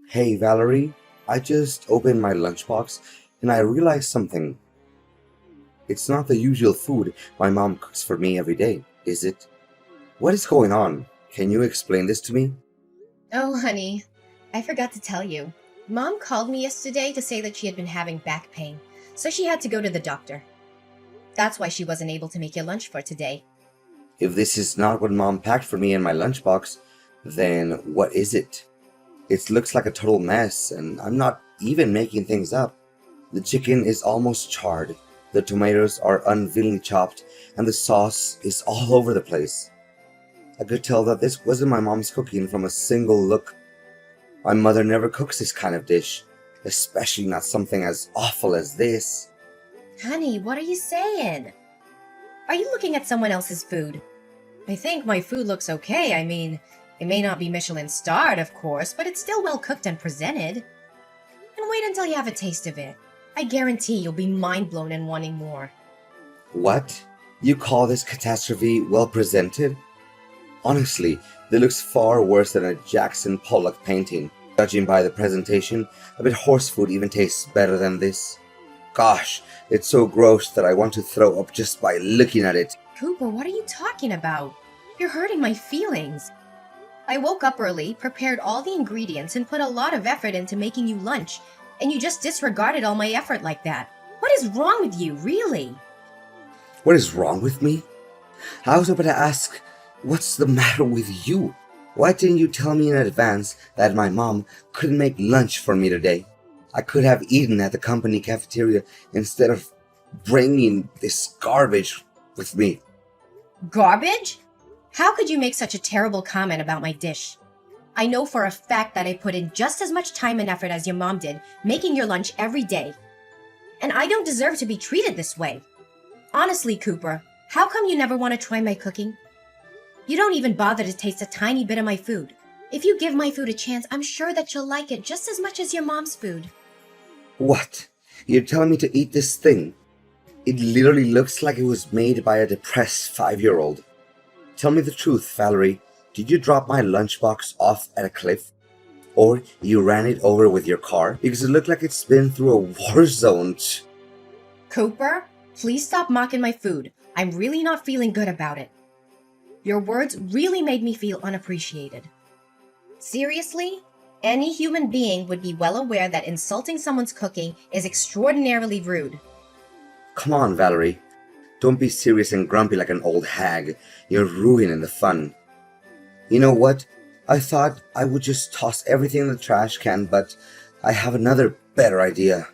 Hey Valerie, I just opened my lunchbox and I realized something. It's not the usual food my mom cooks for me every day, is it? What is going on? Can you explain this to me? Oh, honey, I forgot to tell you. Mom called me yesterday to say that she had been having back pain, so she had to go to the doctor. That's why she wasn't able to make your lunch for today. If this is not what mom packed for me in my lunchbox, then what is it? It looks like a total mess and I'm not even making things up. The chicken is almost charred, the tomatoes are unwillingly chopped, and the sauce is all over the place. I could tell that this wasn't my mom's cooking from a single look. My mother never cooks this kind of dish, especially not something as awful as this. Honey, what are you saying? Are you looking at someone else's food? I think my food looks okay. I mean, it may not be Michelin starred, of course, but it's still well cooked and presented. And wait until you have a taste of it. I guarantee you'll be mind blown and wanting more. What? You call this catastrophe well presented? Honestly, this looks far worse than a Jackson Pollock painting. Judging by the presentation, I bet horse food even tastes better than this. Gosh, it's so gross that I want to throw up just by looking at it. Cooper, what are you talking about? You're hurting my feelings. I woke up early, prepared all the ingredients, and put a lot of effort into making you lunch, and you just disregarded all my effort like that. What is wrong with you, really? What is wrong with me? I was about to ask, what's the matter with you? Why didn't you tell me in advance that my mom couldn't make lunch for me today? I could have eaten at the company cafeteria instead of bringing this garbage with me. Garbage? How could you make such a terrible comment about my dish? I know for a fact that I put in just as much time and effort as your mom did, making your lunch every day. And I don't deserve to be treated this way. Honestly, Cooper, how come you never want to try my cooking? You don't even bother to taste a tiny bit of my food. If you give my food a chance, I'm sure that you'll like it just as much as your mom's food. What? You're telling me to eat this thing? It literally looks like it was made by a depressed 5-year-old. Tell me the truth, Valerie. Did you drop my lunchbox off at a cliff? Or you ran it over with your car? Because it looked like it's been through a war zone. Cooper, please stop mocking my food. I'm really not feeling good about it. Your words really made me feel unappreciated. Seriously? Any human being would be well aware that insulting someone's cooking is extraordinarily rude. Come on, Valerie. Don't be serious and grumpy like an old hag. You're ruining the fun. You know what? I thought I would just toss everything in the trash can, but I have another better idea.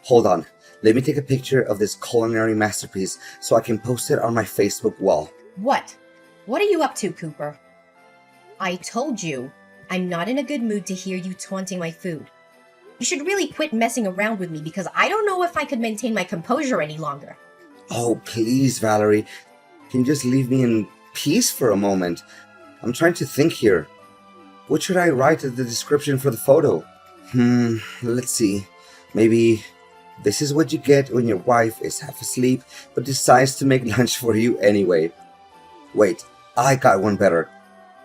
Hold on. Let me take a picture of this culinary masterpiece so I can post it on my Facebook wall. What? What are you up to, Cooper? I told you, I'm not in a good mood to hear you taunting my food. You should really quit messing around with me because I don't know if I could maintain my composure any longer. Oh, please, Valerie. Can you just leave me in peace for a moment? I'm trying to think here. What should I write as the description for the photo? Let's see. Maybe this is what you get when your wife is half asleep but decides to make lunch for you anyway. Wait, I got one better.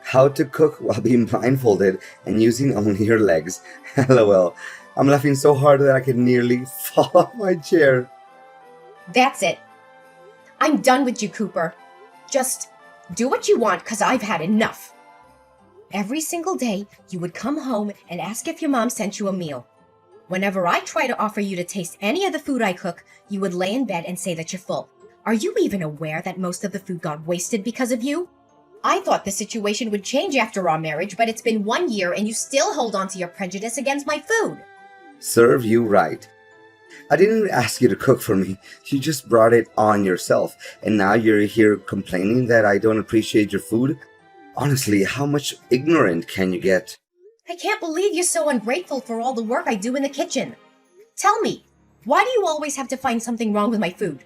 How to cook while being blindfolded and using only your legs. LOL. I'm laughing so hard that I could nearly fall off my chair. That's it. I'm done with you, Cooper. Just do what you want because I've had enough. Every single day, you would come home and ask if your mom sent you a meal. Whenever I try to offer you to taste any of the food I cook, you would lay in bed and say that you're full. Are you even aware that most of the food got wasted because of you? I thought the situation would change after our marriage, but it's been 1 year and you still hold on to your prejudice against my food. Serve you right. I didn't ask you to cook for me. You just brought it on yourself. And now you're here complaining that I don't appreciate your food? Honestly, how much ignorant can you get? I can't believe you're so ungrateful for all the work I do in the kitchen. Tell me, why do you always have to find something wrong with my food?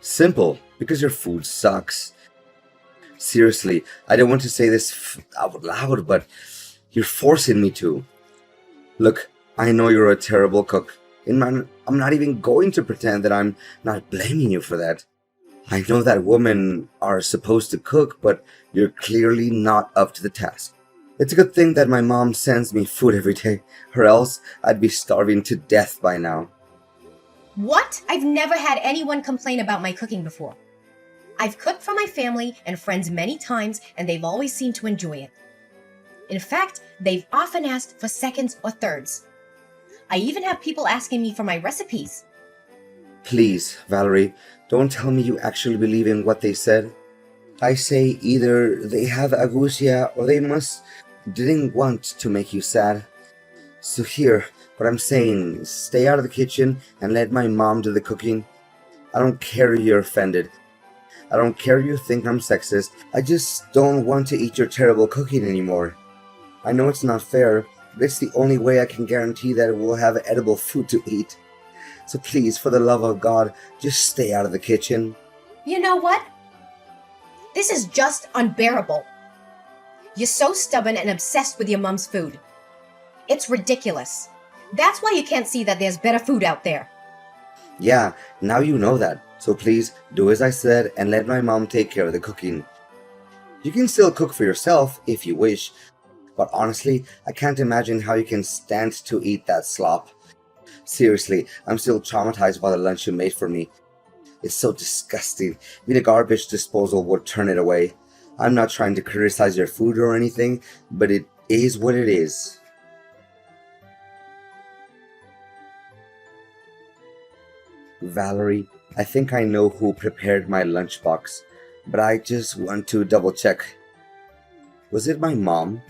Simple, because your food sucks. Seriously, I don't want to say this out loud, but you're forcing me to. Look, I know you're a terrible cook. And I'm not even going to pretend that I'm not blaming you for that. I know that women are supposed to cook, but you're clearly not up to the task. It's a good thing that my mom sends me food every day, or else I'd be starving to death by now. What? I've never had anyone complain about my cooking before. I've cooked for my family and friends many times, and they've always seemed to enjoy it. In fact, they've often asked for seconds or thirds. I even have people asking me for my recipes. Please, Valerie, don't tell me you actually believe in what they said. I say either they have agousia or they didn't want to make you sad. So here, what I'm saying, stay out of the kitchen and let my mom do the cooking. I don't care if you're offended. I don't care if you think I'm sexist. I just don't want to eat your terrible cooking anymore. I know it's not fair, but it's the only way I can guarantee that we'll have edible food to eat. So please, for the love of God, just stay out of the kitchen. You know what? This is just unbearable. You're so stubborn and obsessed with your mom's food. It's ridiculous. That's why you can't see that there's better food out there. Yeah, now you know that. So please, do as I said and let my mom take care of the cooking. You can still cook for yourself if you wish, but honestly, I can't imagine how you can stand to eat that slop. Seriously, I'm still traumatized by the lunch you made for me. It's so disgusting. Even a garbage disposal would turn it away. I'm not trying to criticize your food or anything, but it is what it is. Valerie, I think I know who prepared my lunchbox, but I just want to double check. Was it my mom?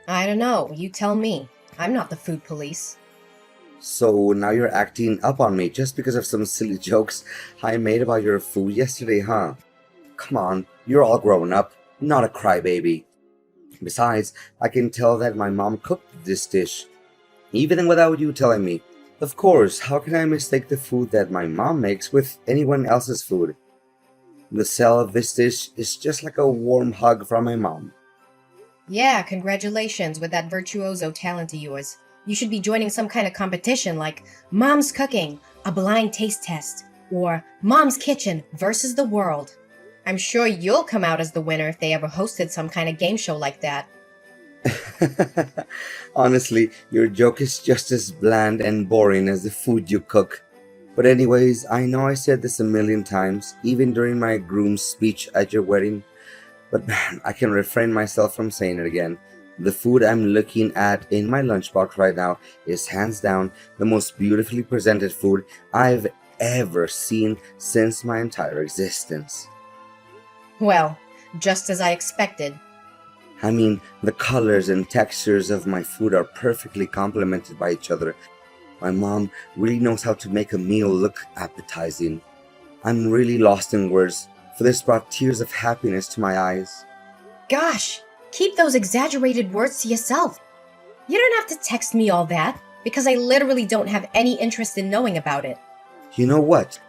I don't know. You tell me. I'm not the food police. So now you're acting up on me just because of some silly jokes I made about your food yesterday, huh? Come on, you're all grown up, not a crybaby. Besides, I can tell that my mom cooked this dish, even without you telling me. Of course, how can I mistake the food that my mom makes with anyone else's food? The smell of this dish is just like a warm hug from my mom. Yeah, congratulations with that virtuoso talent of yours. You should be joining some kind of competition like Mom's Cooking, a blind taste test, or Mom's Kitchen versus the World. I'm sure you'll come out as the winner if they ever hosted some kind of game show like that. Honestly, your joke is just as bland and boring as the food you cook. But anyways, I know I said this a million times, even during my groom's speech at your wedding, but man, I can refrain myself from saying it again. The food I'm looking at in my lunchbox right now is hands down the most beautifully presented food I've ever seen since my entire existence. Well, just as I expected. I mean, the colors and textures of my food are perfectly complemented by each other. My mom really knows how to make a meal look appetizing. I'm really lost in words, for this brought tears of happiness to my eyes. Gosh, keep those exaggerated words to yourself. You don't have to text me all that, because I literally don't have any interest in knowing about it. You know what?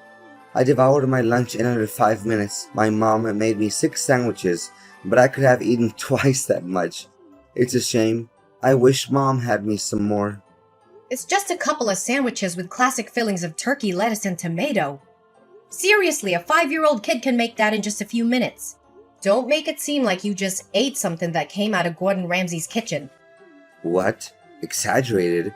I devoured my lunch in under 5 minutes. My mom made me 6 sandwiches, but I could have eaten twice that much. It's a shame. I wish Mom had me some more. It's just a couple of sandwiches with classic fillings of turkey, lettuce, and tomato. Seriously, a 5-year-old kid can make that in just a few minutes. Don't make it seem like you just ate something that came out of Gordon Ramsay's kitchen. What? Exaggerated?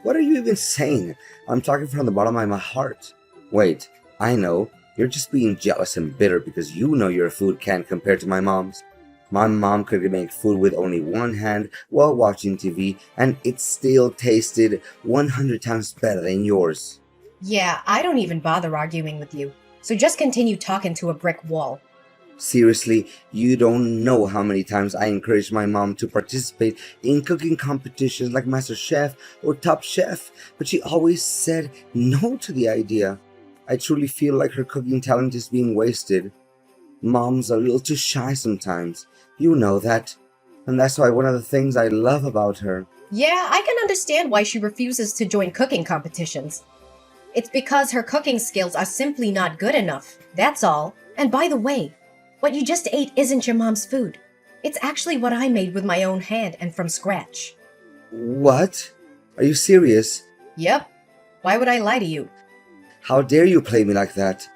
What are you even saying? I'm talking from the bottom of my heart. Wait, I know. You're just being jealous and bitter because you know your food can't compare to my mom's. My mom could make food with only one hand while watching TV, and it still tasted 100 times better than yours. Yeah, I don't even bother arguing with you. So just continue talking to a brick wall. Seriously, you don't know how many times I encouraged my mom to participate in cooking competitions like MasterChef or Top Chef, but she always said no to the idea. I truly feel like her cooking talent is being wasted. Mom's a little too shy sometimes. You know that. And that's why one of the things I love about her. Yeah, I can understand why she refuses to join cooking competitions. It's because her cooking skills are simply not good enough. That's all. And by the way, what you just ate isn't your mom's food. It's actually what I made with my own hand and from scratch. What? Are you serious? Yep. Why would I lie to you? How dare you play me like that?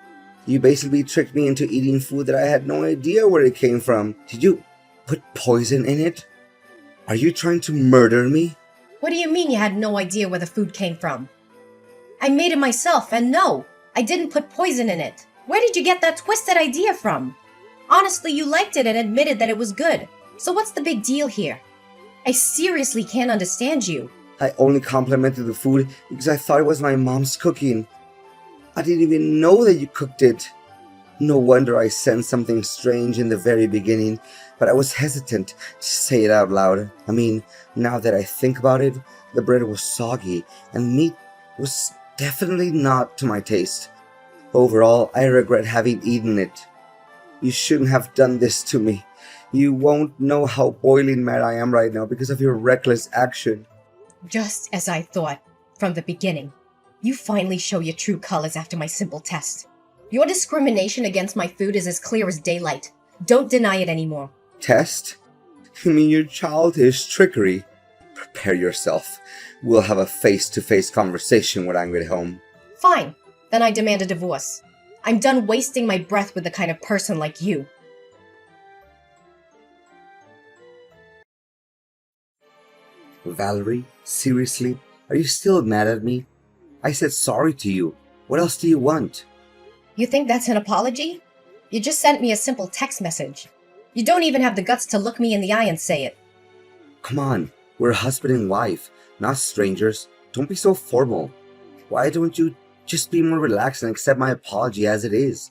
You basically tricked me into eating food that I had no idea where it came from. Did you put poison in it? Are you trying to murder me? What do you mean you had no idea where the food came from? I made it myself, and no, I didn't put poison in it. Where did you get that twisted idea from? Honestly, you liked it and admitted that it was good. So what's the big deal here? I seriously can't understand you. I only complimented the food because I thought it was my mom's cooking. I didn't even know that you cooked it. No wonder I sensed something strange in the very beginning, but I was hesitant to say it out loud. I mean, now that I think about it, the bread was soggy and meat was definitely not to my taste. Overall, I regret having eaten it. You shouldn't have done this to me. You won't know how boiling mad I am right now because of your reckless action. Just as I thought from the beginning. You finally show your true colors after my simple test. Your discrimination against my food is as clear as daylight. Don't deny it anymore. Test? You mean your childish trickery? Prepare yourself. We'll have a face-to-face conversation when I get home. Fine. Then I demand a divorce. I'm done wasting my breath with the kind of person like you. Valerie, seriously? Are you still mad at me? I said sorry to you. What else do you want? You think that's an apology? You just sent me a simple text message. You don't even have the guts to look me in the eye and say it. Come on, we're husband and wife, not strangers. Don't be so formal. Why don't you just be more relaxed and accept my apology as it is?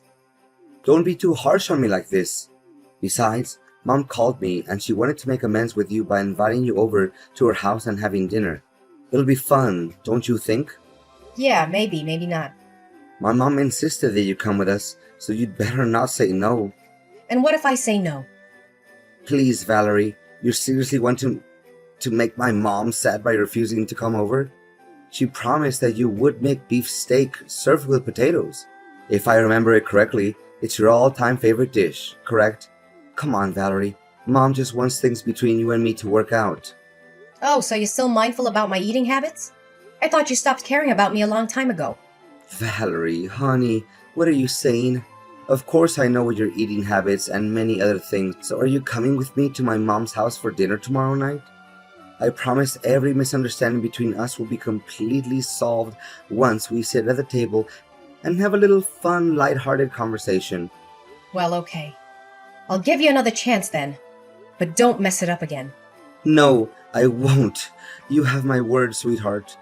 Don't be too harsh on me like this. Besides, Mom called me and she wanted to make amends with you by inviting you over to her house and having dinner. It'll be fun, don't you think? Yeah, maybe, maybe not. My mom insisted that you come with us, so you'd better not say no. And what if I say no? Please, Valerie, you seriously want to make my mom sad by refusing to come over? She promised that you would make beef steak served with potatoes. If I remember it correctly, it's your all-time favorite dish, correct? Come on, Valerie. Mom just wants things between you and me to work out. Oh, so you're still mindful about my eating habits? I thought you stopped caring about me a long time ago. Valerie, honey, what are you saying? Of course I know your eating habits and many other things, so are you coming with me to my mom's house for dinner tomorrow night? I promise every misunderstanding between us will be completely solved once we sit at the table and have a little fun, light-hearted conversation. Well, okay. I'll give you another chance then, but don't mess it up again. No, I won't. You have my word, sweetheart.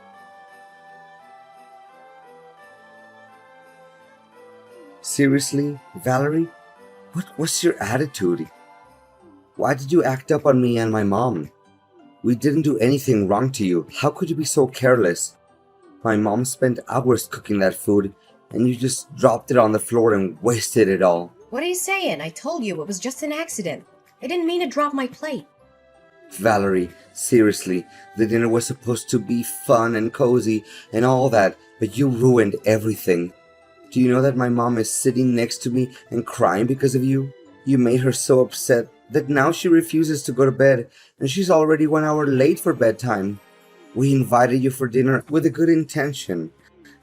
Seriously, Valerie? What was your attitude? Why did you act up on me and my mom? We didn't do anything wrong to you. How could you be so careless? My mom spent hours cooking that food, and you just dropped it on the floor and wasted it all. What are you saying? I told you it was just an accident. I didn't mean to drop my plate. Valerie, seriously, the dinner was supposed to be fun and cozy and all that, but you ruined everything. Do you know that my mom is sitting next to me and crying because of you? You made her so upset that now she refuses to go to bed, and she's already 1 hour late for bedtime. We invited you for dinner with a good intention.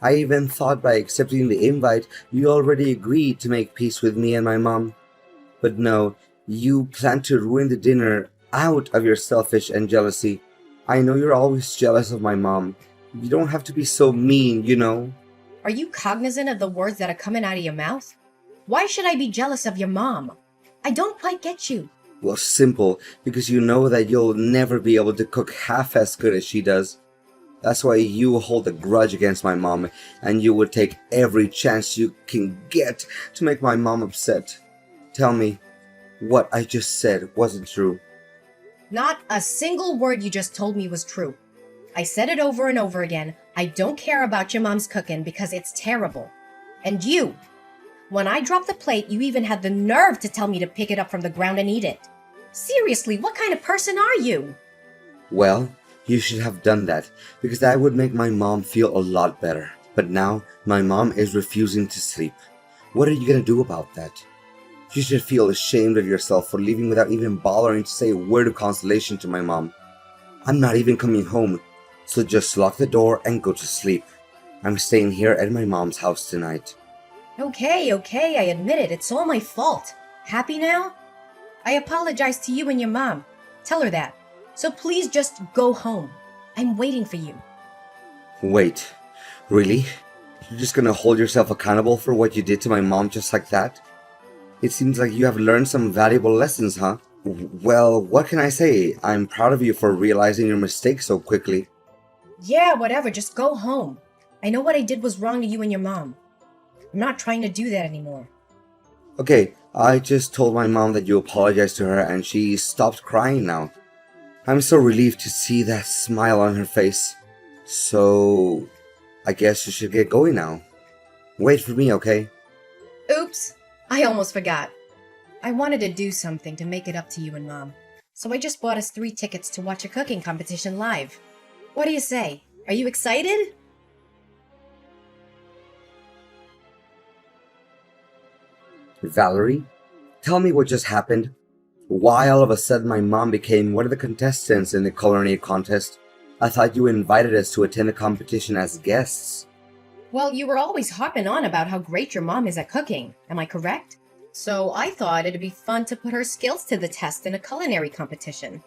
I even thought by accepting the invite, you already agreed to make peace with me and my mom. But no, you plan to ruin the dinner out of your selfish and jealousy. I know you're always jealous of my mom. You don't have to be so mean, you know. Are you cognizant of the words that are coming out of your mouth? Why should I be jealous of your mom? I don't quite get you. Well, simple, because you know that you'll never be able to cook half as good as she does. That's why you hold a grudge against my mom, and you would take every chance you can get to make my mom upset. Tell me, what I just said wasn't true. Not a single word you just told me was true. I said it over and over again. I don't care about your mom's cooking because it's terrible. And you, when I dropped the plate, you even had the nerve to tell me to pick it up from the ground and eat it. Seriously, what kind of person are you? Well, you should have done that, because that would make my mom feel a lot better. But now, my mom is refusing to sleep. What are you gonna do about that? You should feel ashamed of yourself for leaving without even bothering to say a word of consolation to my mom. I'm not even coming home, so just lock the door and go to sleep. I'm staying here at my mom's house tonight. Okay, I admit it. It's all my fault. Happy now? I apologize to you and your mom. Tell her that. So please just go home. I'm waiting for you. Wait, really? You're just gonna hold yourself accountable for what you did to my mom just like that? It seems like you have learned some valuable lessons, huh? Well, what can I say? I'm proud of you for realizing your mistake so quickly. Yeah, whatever, just go home. I know what I did was wrong to you and your mom. I'm not trying to do that anymore. Okay, I just told my mom that you apologized to her and she stopped crying now. I'm so relieved to see that smile on her face. So, I guess you should get going now. Wait for me, okay? Oops, I almost forgot. I wanted to do something to make it up to you and Mom. So I just bought us 3 tickets to watch a cooking competition live. What do you say? Are you excited? Valerie, tell me what just happened. Why all of a sudden my mom became one of the contestants in the culinary contest? I thought you invited us to attend the competition as guests. Well, you were always harping on about how great your mom is at cooking. Am I correct? So I thought it'd be fun to put her skills to the test in a culinary competition.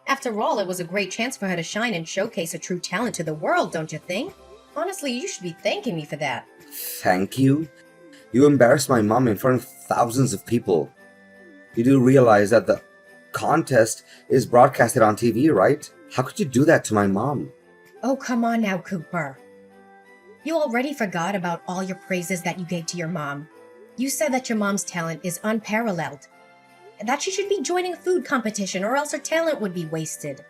After all, it was a great chance for her to shine and showcase a true talent to the world, don't you think? Honestly, you should be thanking me for that. Thank you? You embarrassed my mom in front of thousands of people. You do realize that the contest is broadcasted on TV, right? How could you do that to my mom? Oh, come on now, Cooper. You already forgot about all your praises that you gave to your mom. You said that your mom's talent is unparalleled, and that she should be joining a food competition or else her talent would be wasted.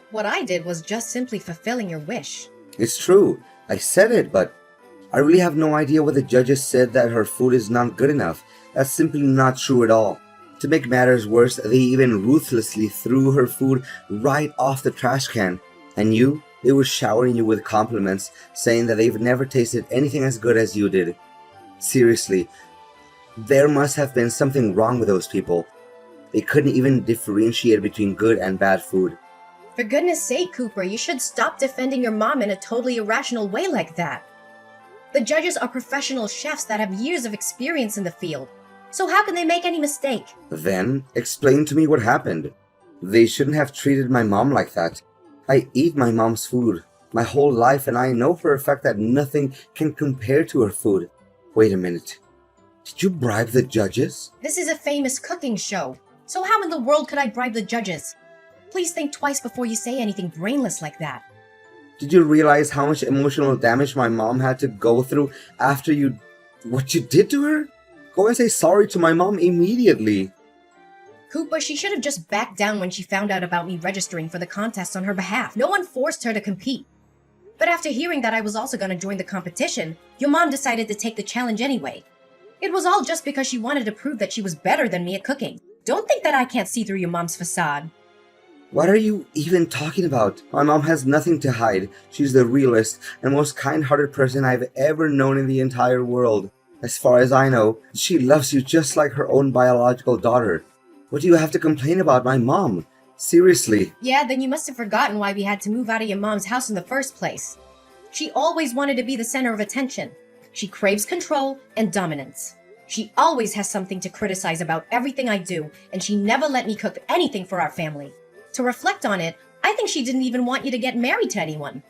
What I did was just simply fulfilling your wish. It's true. I said it, but I really have no idea what the judges said that her food is not good enough. That's simply not true at all. To make matters worse, they even ruthlessly threw her food right off the trash can. And they were showering you with compliments, saying that they've never tasted anything as good as you did. Seriously, there must have been something wrong with those people. They couldn't even differentiate between good and bad food. For goodness sake, Cooper, you should stop defending your mom in a totally irrational way like that. The judges are professional chefs that have years of experience in the field. So how can they make any mistake? Then, explain to me what happened. They shouldn't have treated my mom like that. I eat my mom's food my whole life, and I know for a fact that nothing can compare to her food. Wait a minute. Did you bribe the judges? This is a famous cooking show. So how in the world could I bribe the judges? Please think twice before you say anything brainless like that. Did you realize how much emotional damage my mom had to go through after what you did to her? Go and say sorry to my mom immediately. Cooper, she should have just backed down when she found out about me registering for the contest on her behalf. No one forced her to compete. But after hearing that I was also going to join the competition, your mom decided to take the challenge anyway. It was all just because she wanted to prove that she was better than me at cooking. Don't think that I can't see through your mom's facade. What are you even talking about? My mom has nothing to hide. She's the realest and most kind-hearted person I've ever known in the entire world. As far as I know, she loves you just like her own biological daughter. What do you have to complain about my mom? Seriously. Yeah, then you must have forgotten why we had to move out of your mom's house in the first place. She always wanted to be the center of attention. She craves control and dominance. She always has something to criticize about everything I do, and she never let me cook anything for our family. To reflect on it, I think she didn't even want you to get married to anyone.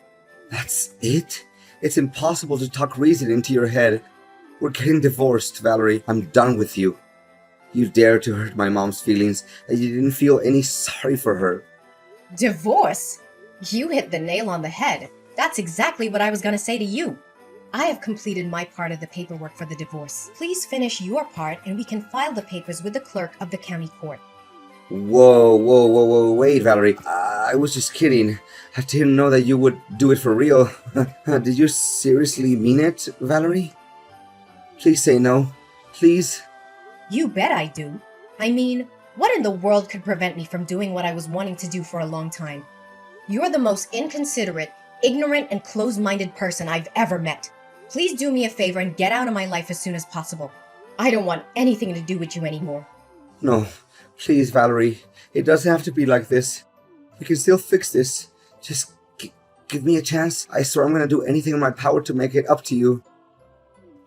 That's it? It's impossible to talk reason into your head. We're getting divorced, Valerie. I'm done with you. You dared to hurt my mom's feelings, and you didn't feel any sorry for her. Divorce? You hit the nail on the head. That's exactly what I was going to say to you. I have completed my part of the paperwork for the divorce. Please finish your part and we can file the papers with the clerk of the county court. Whoa, wait, Valerie. I was just kidding. I didn't know that you would do it for real. Did you seriously mean it, Valerie? Please say no. Please. You bet I do. I mean, what in the world could prevent me from doing what I was wanting to do for a long time? You're the most inconsiderate, ignorant, and closed-minded person I've ever met. Please do me a favor and get out of my life as soon as possible. I don't want anything to do with you anymore. No, please, Valerie. It doesn't have to be like this. We can still fix this. Just give me a chance. I swear I'm going to do anything in my power to make it up to you.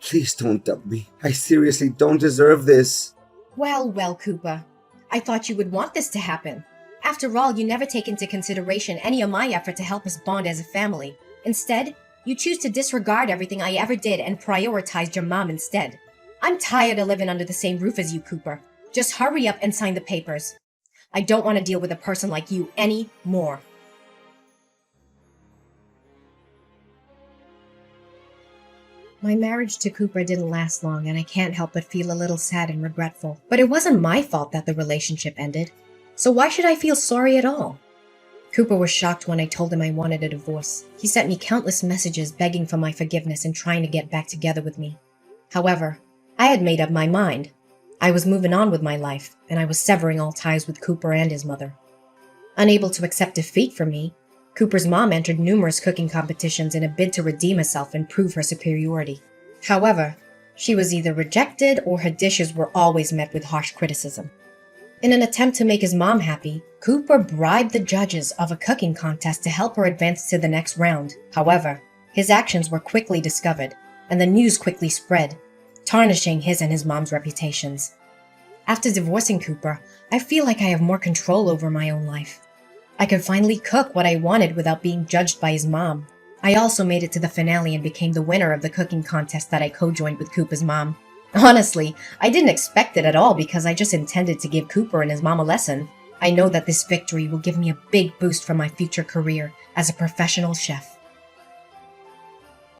Please don't dump me. I seriously don't deserve this. Well, Cooper. I thought you would want this to happen. After all, you never take into consideration any of my effort to help us bond as a family. Instead, you choose to disregard everything I ever did and prioritized your mom instead. I'm tired of living under the same roof as you, Cooper. Just hurry up and sign the papers. I don't want to deal with a person like you anymore. My marriage to Cooper didn't last long, and I can't help but feel a little sad and regretful. But it wasn't my fault that the relationship ended. So why should I feel sorry at all? Cooper was shocked when I told him I wanted a divorce. He sent me countless messages begging for my forgiveness and trying to get back together with me. However, I had made up my mind. I was moving on with my life, and I was severing all ties with Cooper and his mother. Unable to accept defeat from me, Cooper's mom entered numerous cooking competitions in a bid to redeem herself and prove her superiority. However, she was either rejected or her dishes were always met with harsh criticism. In an attempt to make his mom happy, Cooper bribed the judges of a cooking contest to help her advance to the next round. However, his actions were quickly discovered, and the news quickly spread, tarnishing his and his mom's reputations. After divorcing Cooper, I feel like I have more control over my own life. I could finally cook what I wanted without being judged by his mom. I also made it to the finale and became the winner of the cooking contest that I co-joined with Cooper's mom. Honestly, I didn't expect it at all because I just intended to give Cooper and his mom a lesson. I know that this victory will give me a big boost for my future career as a professional chef.